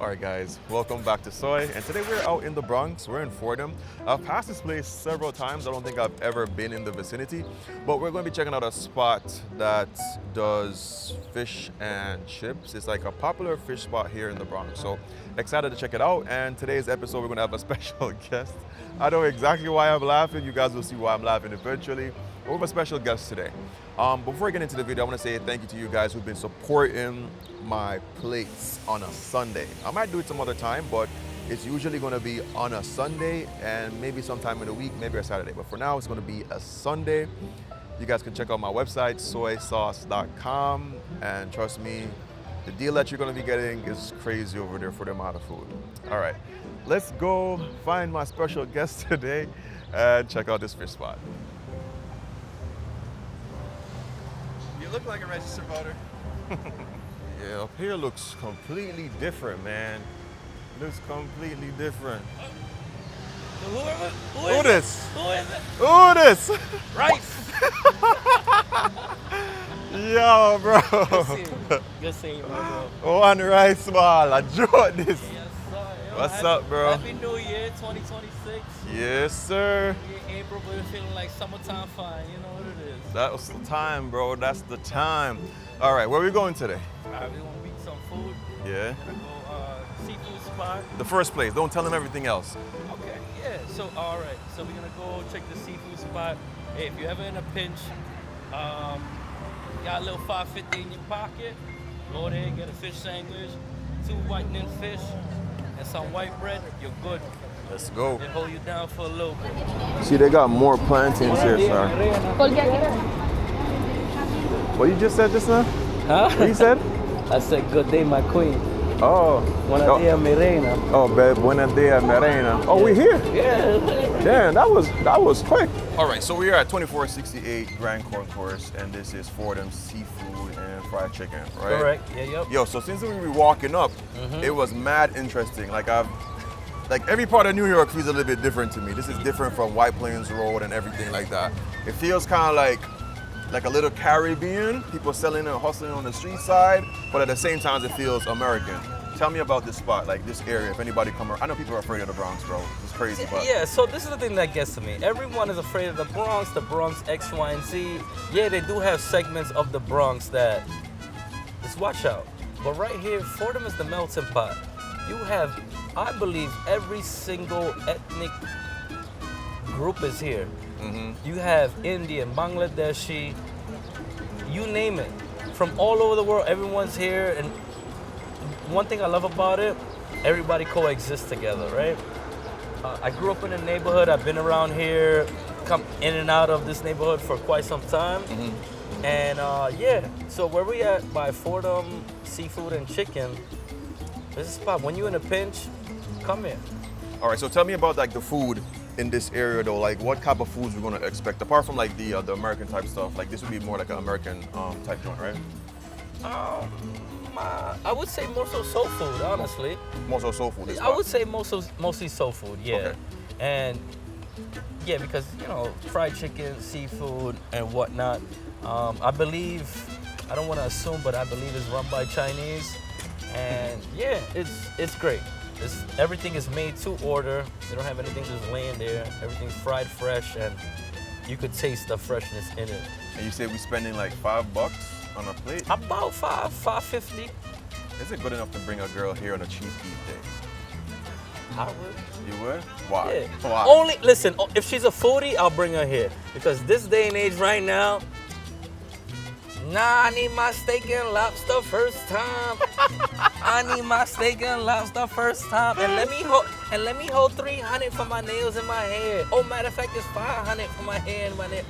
Alright guys, welcome back to Soai, and today we're out in the Bronx. We're in Fordham. I've passed this place several times. I don't think I've ever been in the vicinity, but we're going to be checking out a spot that does fish and chips. It's like a popular fish spot here in the Bronx, so excited to check it out. And today's episode we're going to have a special guest. I know exactly why I'm laughing. You guys will see why I'm laughing eventually. But we have a special guest today. Before I get into the video, I want to say thank you to you guys who've been supporting my plates on a Sunday. I might do it some other time, but it's usually going to be on a Sunday and maybe sometime in the week, maybe a Saturday. But for now, it's going to be a Sunday. You guys can check out my website, soysauce.com, and trust me, the deal that you're going to be getting is crazy over there for the amount of food. All right, let's go find my special guest today and check out this fish spot. You look like a registered voter. Yeah, up here looks completely different, man. Looks completely different. Who this? Who is it? Who this? Rice. Yo, bro. Good seeing you, my bro. One rice ball. I enjoyed this. Yes, sir. Yo, What's up, bro? Happy New Year, 2026. Yes, sir. Yeah, April, but it's feeling like summertime fine. You know what it is. That was the time, bro. That's the time. All right, where are we going today? All right, we want to eat some food. Yeah. We're gonna go seafood spot. The first place. Don't tell them everything else. Okay, yeah. So, all right. So we're gonna go check the seafood spot. Hey, if you're ever in a pinch, got a little $5.50 in your pocket, go there, get a fish sandwich, 2 whitening fish, and some white bread. You're good. Let's go. They hold you down for a little bit. See, they got more plantains here, sir. What you just said just now? Huh? What you said? I said, good day, my queen. Oh. Buenos dias, mi reina. Oh, babe, buenos dias, mi reina. Oh, we here? Yeah. Damn, that was quick. All right, so we are at 2468 Grand Concourse, and this is Fordham Seafood and Fried Chicken, right? Correct. Yeah, yep. Yo, so since we were walking up, it was mad interesting. Like every part of New York feels a little bit different to me. This is different from White Plains Road and everything like that. It feels kind of like a little Caribbean, people selling and hustling on the street side, but at the same time it feels American. Tell me about this spot, like this area, if anybody come around. I know people are afraid of the Bronx, bro. It's crazy, but... Yeah, so this is the thing that gets to me. Everyone is afraid of the Bronx X, Y, and Z. Yeah, they do have segments of the Bronx that just watch out. But right here, Fordham is the melting pot. You have, I believe, every single ethnic group is here. You have Indian, Bangladeshi, you name it. From all over the world, everyone's here. And one thing I love about it, everybody coexists together, right? I grew up in a neighborhood. I've been around here, come in and out of this neighborhood for quite some time. And yeah, so where we at by Fordham Seafood and Chicken, this is a spot. When you're in a pinch, come here. All right, so tell me about like the food in this area though. Like what type of foods we're gonna expect, apart from like the American type stuff. Like this would be more like an American type joint, right? I would say more so soul food, honestly. More so soul food. I would say mostly soul food, yeah. Okay. And yeah, because you know, fried chicken, seafood, and whatnot. I believe, I don't want to assume, but I believe it's run by Chinese. And yeah, it's great. Everything is made to order. They don't have anything just laying there. Everything's fried fresh, and you could taste the freshness in it. And you say we spending like $5 on a plate? About $5.50. Is it good enough to bring a girl here on a cheap eat day? I would. You would? Why? Yeah. Why? Only listen. If she's a foodie, I'll bring her here because this day and age right now. Nah, I need my steak and lobster first time. I need my steak and lobster first time. And let me hold 300 for my nails and my hair. Oh, matter of fact, it's 500 for my hair and my nails.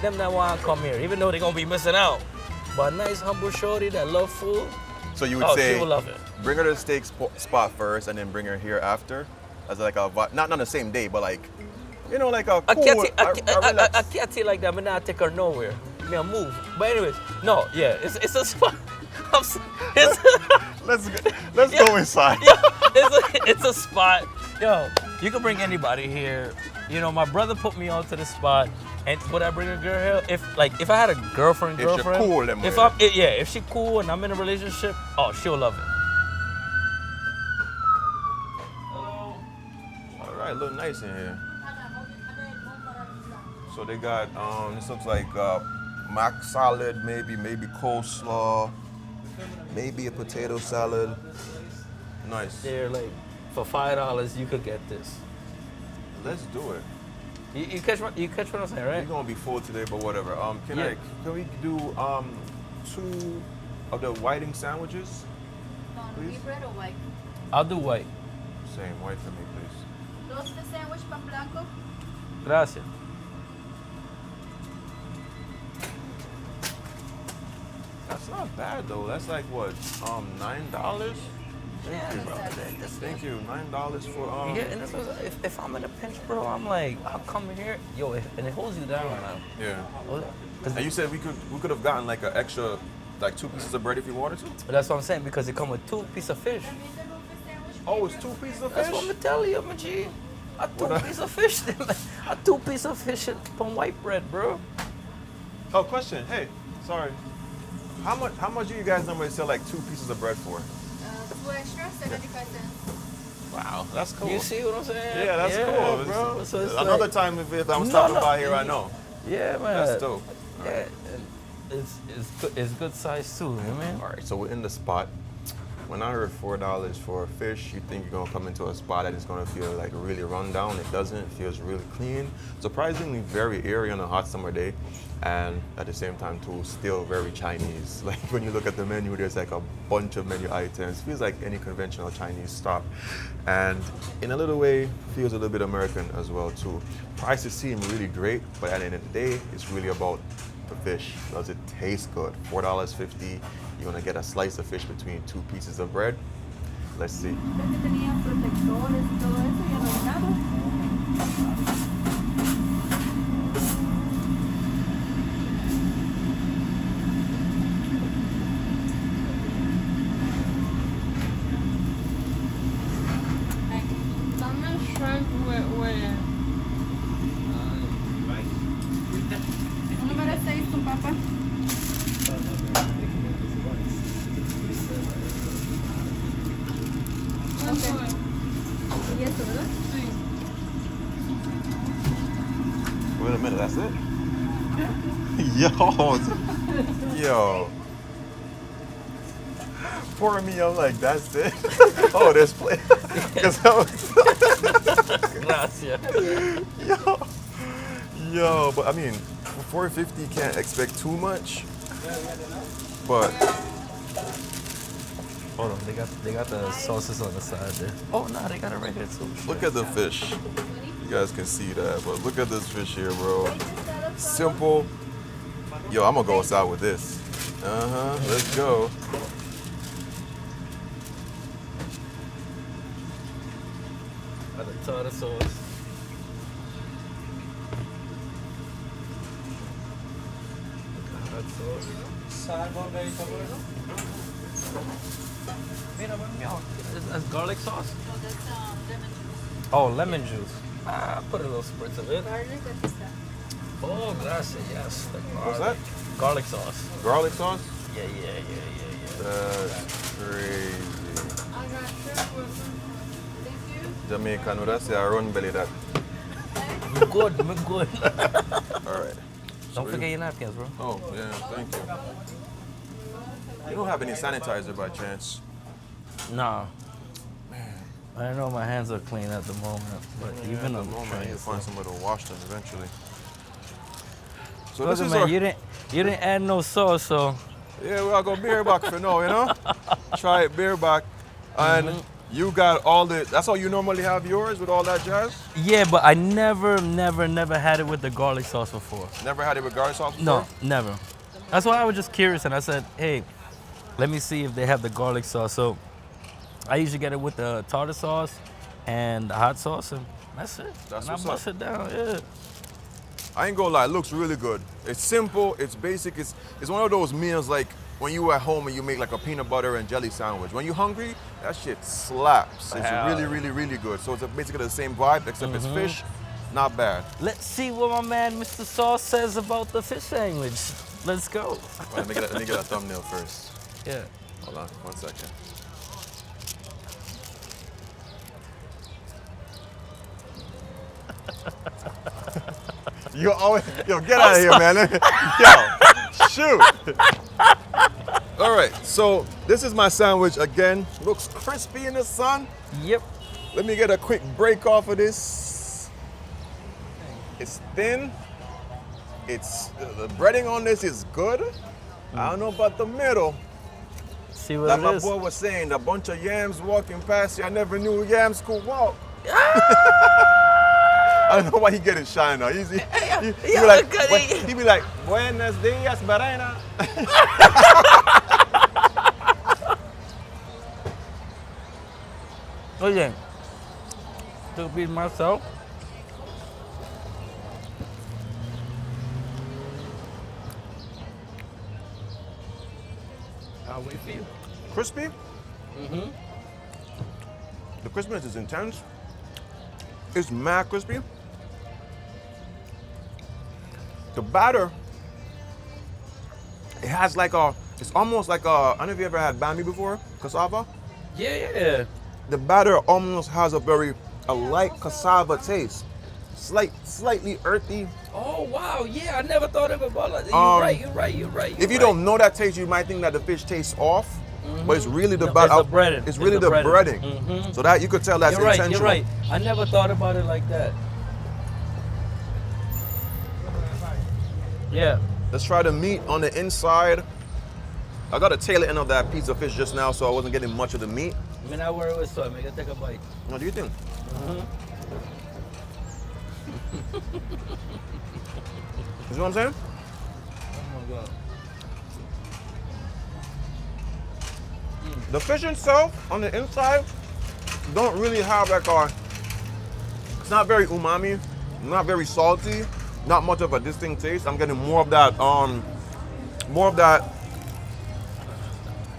Them that want to come here, even though they're gonna be missing out. But a nice humble shorty that love food. So you would say, she will love it. Bring her to the steak spot first, and then bring her here after, as like a not on the same day, but like, you know, like a cool. I can't tell like that, but not take her nowhere. I move. But anyways, no, yeah, it's a spot. Let's go inside. Yo, it's a spot. Yo, you can bring anybody here. You know, my brother put me onto the spot. And would I bring a girl here? If I had a girlfriend, If she cool, then if she cool and I'm in a relationship, oh, she'll love it. probably look nice in here. So they got this looks like mac salad, maybe coleslaw, maybe a potato salad. Nice. They're like, for $5 you could get this. Let's do it. You catch what I'm saying, right? We're gonna be full today, but whatever. Can we do 2 of the whiting sandwiches? Please? Wheat bread or white? I'll do white. Same white for me, please. Dos de sandwich pan blanco. Gracias. That's not bad though. That's like what, $9? Yeah, Thank you. $9 for yeah, and this was, if I'm in a pinch, bro, I'm like, I'll come here, yo, and it holds you down now. Yeah. Well, 'cause And you said we could have gotten like an extra, like 2 pieces of bread if you wanted to. But that's what I'm saying, because it come with 2 pieces of fish. Oh, it's 2 pieces of That's fish. what I'm telling you, my G. A 2 pieces of fish, a 2 pieces of fish on white bread, bro. Oh, question. Hey, sorry. How much do you guys normally sell like 2 pieces of bread for? 2 extra, 75 cents. Wow, that's cool. You see what I'm saying? Yeah, that's cool. bro. So it's Another like, time if I'm No, stopping no. by here, I know. yeah, man. That's dope. Yeah, and it's good size too, you know what I mean? All right, so we're in the spot. When I heard $4 for a fish, you think you're gonna come into a spot that is gonna feel like really run down. It doesn't. It feels really clean. Surprisingly, very airy on a hot summer day, and at the same time too, still very Chinese. Like when you look at the menu, there's like a bunch of menu items. Feels like any conventional Chinese stop, and in a little way, feels a little bit American as well too. Prices seem really great, but at the end of the day, it's really about the fish. Does it taste good? $4.50. You're gonna get a slice of fish between 2 pieces of bread. Let's see. Creo que tenía protectores y todo eso, ya no hay nada. Dame shrimp with Un número 6 con papa. Ok. Y eso, ¿verdad? Wait a minute, that's it? Yo. For me, I'm like, that's it? Oh, there's plate. Gracias. Yo, but I mean, for $4.50, you can't expect too much. But Hold on, they got the sauces on the side there. Oh no, they got it right here too. look at the fish. You guys can see that, but look at this fish here, bro. Simple. Yo, I'm gonna go outside with this. Let's go. Got the tartar sauce. Hot sauce. That's garlic sauce? No, that's lemon juice. Oh, lemon juice. Put a little spritz of it. Garlic, aquí está. Oh, gracias, yes. The What's that? garlic sauce. Garlic sauce? Yeah. That's crazy. I got shrimp with thank you. Jamaican, no, that's a run belly that. Me good. All right. Don't forget your napkins, bro. Oh, yeah, thank you. You don't have any sanitizer by chance? Nah. I don't know, my hands are clean at the moment, but even at on the moment, trying you to find somebody to wash them eventually. So Look, this is man, our, you didn't add no sauce, so yeah, we all go beer back for now, you know? Try it beer back. And you got all the, that's how you normally have yours with all that jazz? yeah, but I never had it with the garlic sauce before. Never had it with garlic sauce before? No, never. That's why I was just curious, and I said, hey, let me see if they have the garlic sauce. So I usually get it with the tartar sauce and the hot sauce, and that's it. That's and what's I bust up. it down, yeah. I ain't gonna lie, it looks really good. It's simple, it's basic, it's one of those meals like when you at home and you make like a peanut butter and jelly sandwich. When you're hungry, that shit slaps. It's Hell really, yeah. really, really good. So it's basically the same vibe, except it's fish, not bad. Let's see what my man Mr. Sauce says about the fish sandwich. Let's go. All right, let me get a thumbnail first. Yeah. Hold on, 1 second. You always, yo, get out of here, man. Yo, shoot. All right, so this is my sandwich again. Looks crispy in the sun. Yep. Let me get a quick break off of this. It's thin. It's the breading on this is good. I don't know about the middle. See what Like it my is? boy was saying, a bunch of yams walking past you. I never knew yams could walk. I don't know why he getting shy now. He be like, he be like, buenos dias, Barena. Oye, to be myself. I'll wait for you. Crispy? Mm-hmm. The crispiness is intense. It's mad crispy. The batter, it has like it's almost like I don't know if you ever had bambi before, cassava. Yeah. The batter almost has a light cassava taste. Slightly earthy. Oh wow, yeah, I never thought of it about that. You're right. If you don't know that taste, you might think that the fish tastes off, but it's really the No, batter. it's the breading. It's really the breading. So that you could tell that's You're right, intentional. you're right. I never thought about it like that. Yeah. Let's try the meat on the inside. I got a tail end of that piece of fish just now, so I wasn't getting much of the meat. I mean, I worry with soy. Make it take a bite. What do you think? You know what I'm saying? Oh my god. The fish itself on the inside don't really have like it's not very umami, not very salty, not much of a distinct taste. I'm getting more of that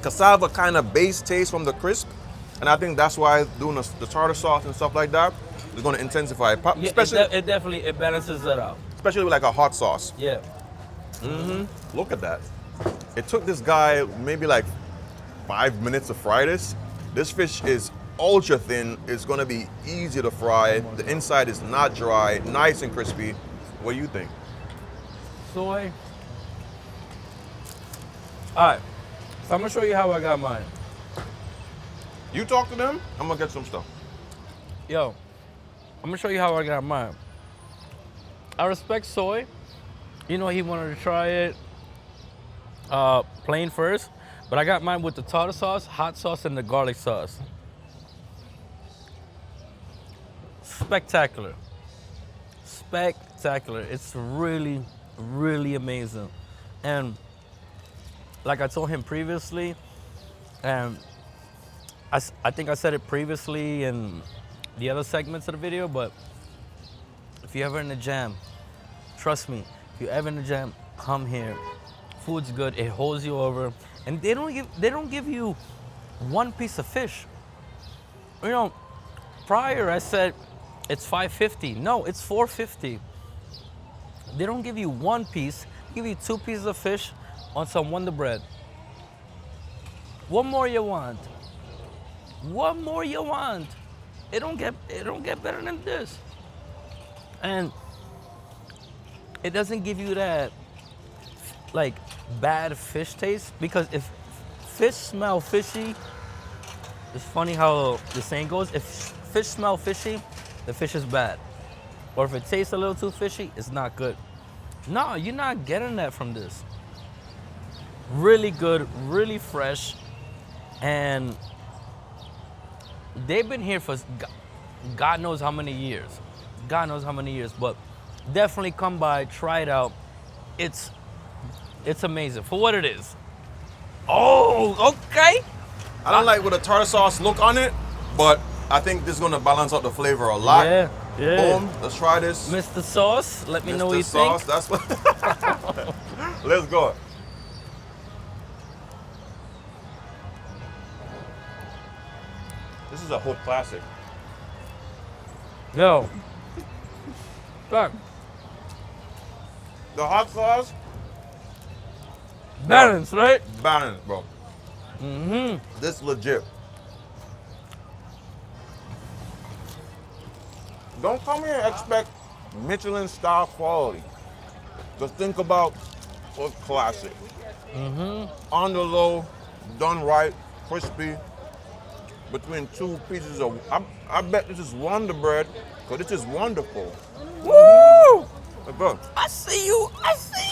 cassava kind of base taste from the crisp. And I think that's why doing the tartar sauce and stuff like that is going to intensify it. Yeah, it definitely balances that out. Especially with like a hot sauce. Yeah. Look at that. It took this guy maybe like 5 minutes to fry this. This fish is ultra thin. It's gonna be easy to fry. The inside is not dry, nice and crispy. What do you think? Soy. All right. So I'm gonna show you how I got mine. You talk to them, I'm gonna get some stuff. Yo, I'm gonna show you how I got mine. I respect Soy. You know, he wanted to try it plain first, but I got mine with the tartar sauce, hot sauce, and the garlic sauce. Spectacular. Spectacular. It's really, really amazing. And like I told him previously, and I think I said it previously in the other segments of the video, but if you're ever in the jam, trust me, if you're ever in the jam, come here. Food's good, it holds you over. And they don't give you one piece of fish. You know, prior I said it's $5.50. No, it's $4.50. They don't give you one piece, they give you 2 pieces of fish on some Wonder Bread. What more you want? What more you want? It don't get better than this. And it doesn't give you that like bad fish taste, because if fish smell fishy, it's funny how the saying goes, if fish smell fishy, the fish is bad. Or if it tastes a little too fishy, it's not good. No, you're not getting that from this. Really good, really fresh, and they've been here for God knows how many years. God knows how many years, but definitely come by, try it out. It's amazing for what it is. Oh, okay. I don't like with a tartar sauce look on it, but I think this is gonna balance out the flavor a lot. Yeah. Boom, let's try this. Mr. Sauce, let me know what you Sauce, think. that's what. Let's go. This is a hood classic. Yo. Fuck. The hot sauce, Balance, right? balance, bro. Mm-hmm. This legit. Don't come here and expect Michelin style quality. Just think about what's classic. On the low, done right, crispy. Between two pieces of, I bet this is Wonder Bread, because this is wonderful. Woo! It's good. I see you. I see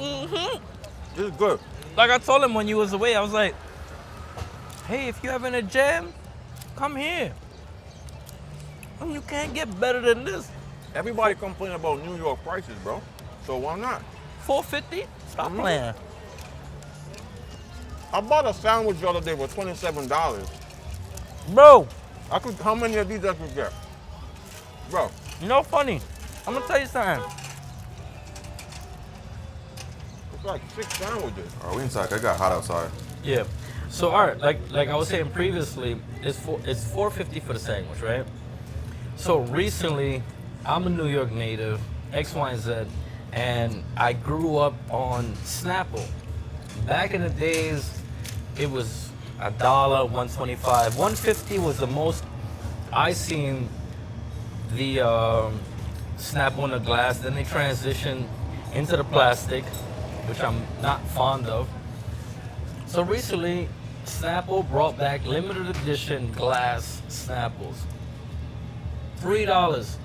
you. This is good. Like I told him when you was away, I was like, hey, if you having a jam, come here. And you can't get better than this. Everybody complain about New York prices, bro. So why not? $4.50? Stop playing. I bought a sandwich the other day for $27. Bro, How many of these I could get? Bro, you know funny. I'm gonna tell you something. it's like 6 sandwiches. Are we inside? It got hot outside. Yeah. So all right, like I was saying previously, it's $4.50 for the sandwich, right? So recently, I'm a New York native, X, Y, and Z, and I grew up on Snapple. Back in the days, it was $1, $1.25, $1.50 was the most I seen the Snapple in the glass. Then they transitioned into the plastic, which I'm not fond of. So recently, Snapple brought back limited edition glass Snapples. $3.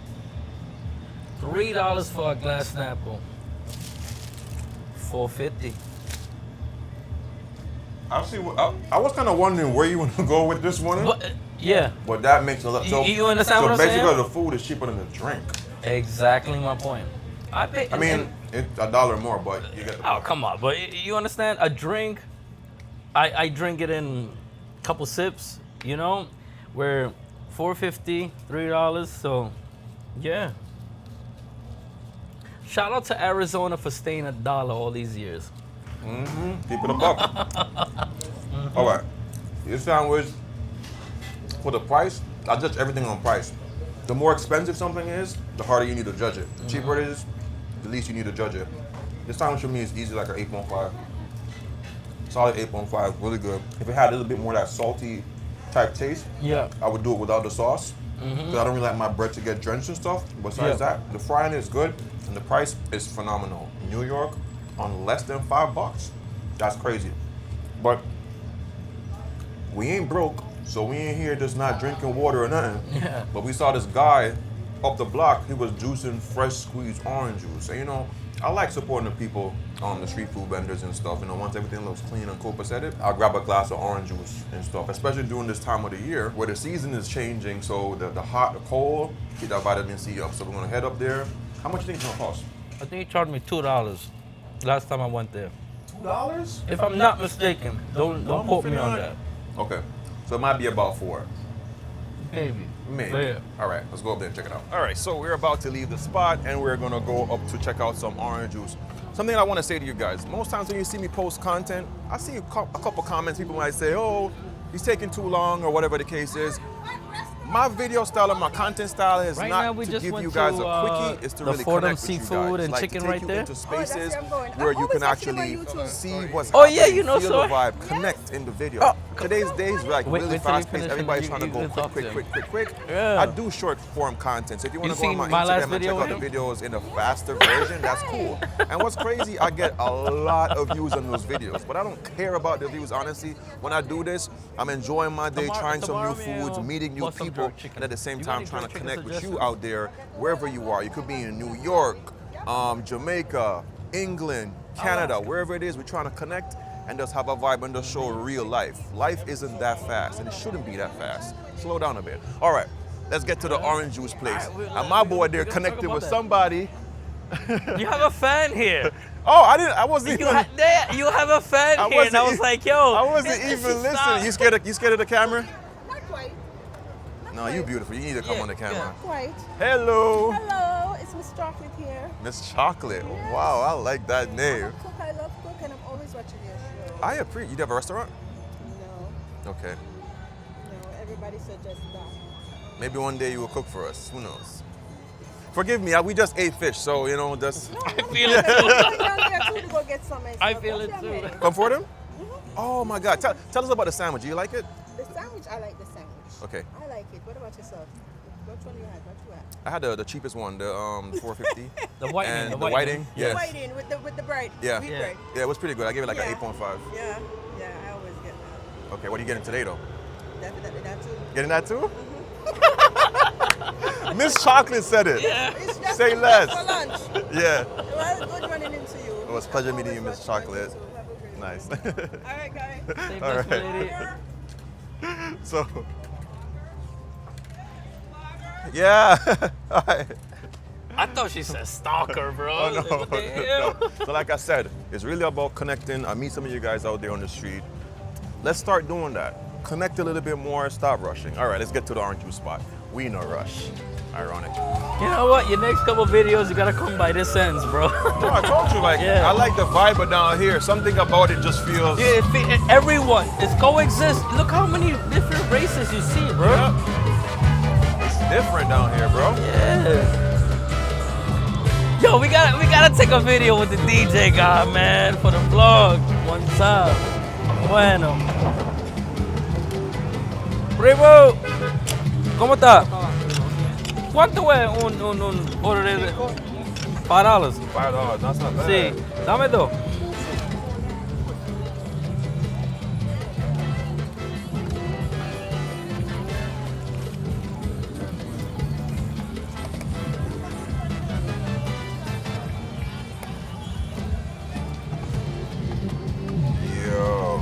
$3 for a glass Snapple. $4.50. I see. I was kind of wondering where you want to go with this one. But, yeah, But that makes a lot. So, You understand so what I'm saying? basically, the food is cheaper than the drink. exactly my point. I pay. I mean, it's $1 more, but you get the oh come on, but you understand? A drink, I drink it in a couple sips, you know, where $4.50, $3. So, yeah. Shout out to Arizona for staying $1 all these years. Keep it a buck. All right. Your sandwich, for the price, I judge everything on price. The more expensive something is, the harder you need to judge it. The cheaper it is, the least you need to judge it. This sandwich for me is easy like an 8.5. Solid 8.5, really good. If it had a little bit more of that salty type taste, Yeah. I would do it without the sauce. Because I don't really like my bread to get drenched and stuff. Besides that, the frying is good and the price is phenomenal. New York on less than $5. That's crazy. But we ain't broke, so we ain't here just not drinking water or nothing. Yeah. But we saw this guy up the block, he was juicing fresh squeezed orange juice. And you know, I like supporting the people, the street food vendors and stuff. You know, once everything looks clean and copacetic, I'll grab a glass of orange juice and stuff, especially during this time of the year where the season is changing. So the hot, the cold, keep that vitamin C up. So we're gonna head up there. How much do you think it's gonna cost? I think he charged me $2 last time I went there. $2? If I'm not mistaken, don't quote me on that. Okay, so it might be about 4. Maybe. Maybe. But yeah. All right, let's go up there and check it out. All right, so we're about to leave the spot and we're gonna go up to check out some orange juice. Something I wanna say to you guys, most times when you see me post content, I see a couple comments, people might say, oh, he's taking too long or whatever the case is. My video style and my content style is Right now, not we to just give went you guys to, a quickie, it's to the really Fordham connect with you seafood guys. and Like, chicken to take right you there. into spaces I'm going. where I'm you can always watching actually on YouTube. see what's Oh, yeah, happening, you know feel the Soai. vibe, connect in the video. Oh. Today's days like Wait- really wait till you fast paced. finish Everybody's and trying to you go talk to him. quick. Yeah. I do short form content. So if you want You to go on seen my my last Instagram and check video out the with videos in a faster version, that's cool. And what's crazy, I get a lot of views on those videos. But I don't care about the views, honestly. When I do this, I'm enjoying my day, trying some new foods, meeting new bust some people, jerk chicken. and at the same You got time any trying jerk to chicken connect with you suggestions? out there, wherever you are. You could be in New York, Jamaica, England, Canada, wherever it is, we're trying to connect and just have a vibe and just show real life. Life isn't that fast, and it shouldn't be that fast. Slow down a bit. All right, let's get to the orange juice place. And my boy there connected with somebody. You have a fan here. Oh, I wasn't You, even. you have a fan I here, and I wasn't was e- like, yo. I wasn't this even is listening. not- You scared of the camera? Not quite. No, you beautiful. You need to come Yeah, on the camera. Quite. Hello, Hello, it's Miss Chocolate here. Miss Chocolate. Wow, I like that name. I love cook and I'm always watching your show. I appreciate. You have a restaurant? No, Okay. everybody suggests that. Maybe one day you will cook for us. Who knows? Forgive me. We just ate fish, so you know just. I feel it too. I'm down there too to go get some and I stuff. feel That's it where I'm too. heading. Come for them? Oh my God! Tell us about the sandwich. Do you like it? The sandwich, I like the sandwich. Okay. I like it. What about yourself? Which one you had? What you had? I had the cheapest one, the 450. The whiting. And the the whiting, Yes. yes. Whiting with the bread. Yeah. Wheat Yeah. bread. Yeah, it was pretty good. I gave it like Yeah. an 8.5. Yeah, I always get that. Okay, what are you getting today though? Definitely that too. Getting that too? Miss Chocolate said it. It's just Say less. for lunch. Yeah. It was good running into you. It was a pleasure meeting you, Miss Always Chocolate. pleasure to have a great Nice. All right, guys. Say All bless, right. lady. So, yeah. All right. I thought she said stalker, bro. Oh, no, What the hell? no. So like I said, it's really about connecting. I meet some of you guys out there on the street. Let's start doing that. Connect a little bit more, stop rushing. All right, let's get to the orange juice spot. We no rush. Ironic. You know what? Your next couple videos, you gotta come by this ends, bro. No, I told you, like, Yeah. I like the vibe down here. Something about it just feels... Yeah, everyone, it's coexist. Look how many different races you see, bro. Yeah. It's different down here, bro. Yeah. Yo, we gotta take a video with the DJ guy, man, for the vlog. One time. Bueno. Primo, ¿cómo está? ¿Cuánto es un order de $5? $5, that's not bad. Sí, dame dos. Yo.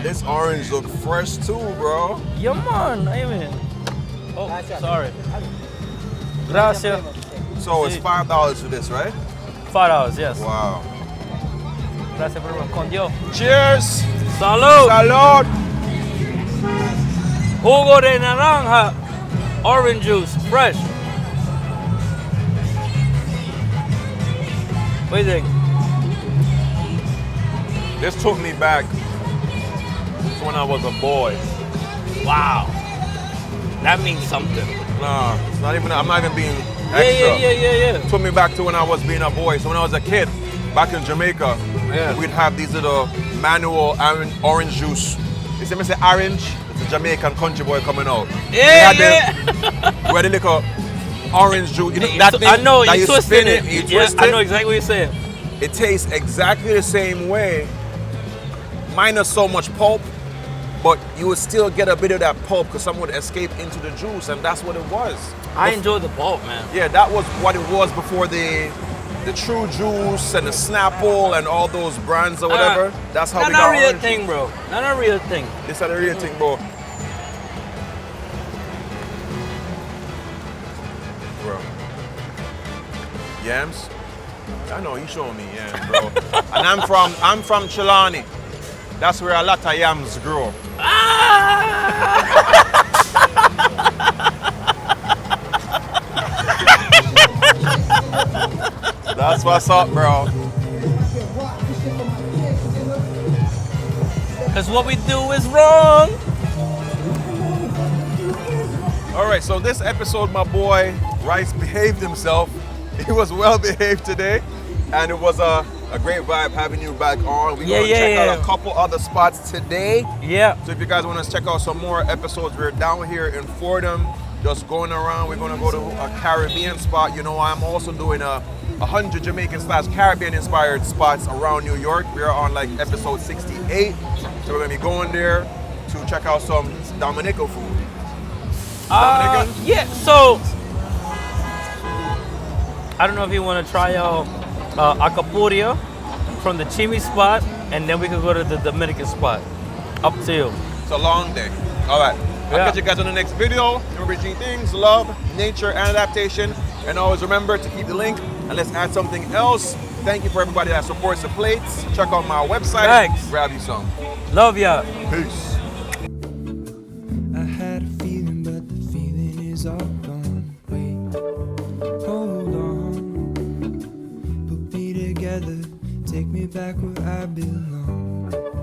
This orange look fresh too, bro. Yeah, man, amen. Oh, sorry. Gracias. So it's Sí. $5 for this, right? $5, yes. Wow. Gracias, primo. Con Dios. Cheers! Salud. Salud! Jugo de naranja. Orange juice, fresh. What do you think? This took me back to when I was a boy. Wow. That means something. Nah, it's not even, I'm not even being extra. Yeah. Took me back to when I was being a boy. So when I was a kid, back in Jamaica, Yeah. we'd have these little manual orange juice. You see me say orange? It's a Jamaican country boy coming out. Yeah, Where the little orange juice, you know, yeah. that thing I know, that you you twist spin it. it, you Yeah, twist I it. know exactly what you're saying. It tastes exactly the same way, minus so much pulp, but you would still get a bit of that pulp because some would escape into the juice, and that's what it was. I enjoy the bulk, man. Yeah, that was what it was before the True Juice and the Snapple and all those brands or whatever. That's how we Not got a real orange thing, bro. Not a real thing. juice. This is the real thing, bro. Bro. Yams? I know you showing me yams, bro. And I'm from Chilani. That's where a lot of yams grow. That's what's up, bro. Because what we do is wrong. All right, so this episode, my boy Rice behaved himself. He was well behaved today, and it was a great vibe having you back on. We're going to check out a couple other spots today. Yeah. So if you guys want to check out some more episodes, we're down here in Fordham, just going around. We're going to go to a Caribbean spot. You know, I'm also doing 100 Jamaican/Caribbean inspired spots around New York. We are on like episode 68. So we're going to be going there to check out some Dominican food. Dominican? Yeah, so I don't know if you want to try out Acapuria from the Chimi spot, and then we could go to the Dominican spot. Up to you. It's a long day. All right. I'll Yeah. catch you guys on the next video. Remember three things: love, nature, and adaptation. And always remember to keep the link. And let's add something else. Thank you for everybody that supports the plates. Check out my website. Thanks. Grab you some. Love ya. Peace. I had a feeling, but the feeling is all gone. Wait, hold on. Put me together, take me back where I belong.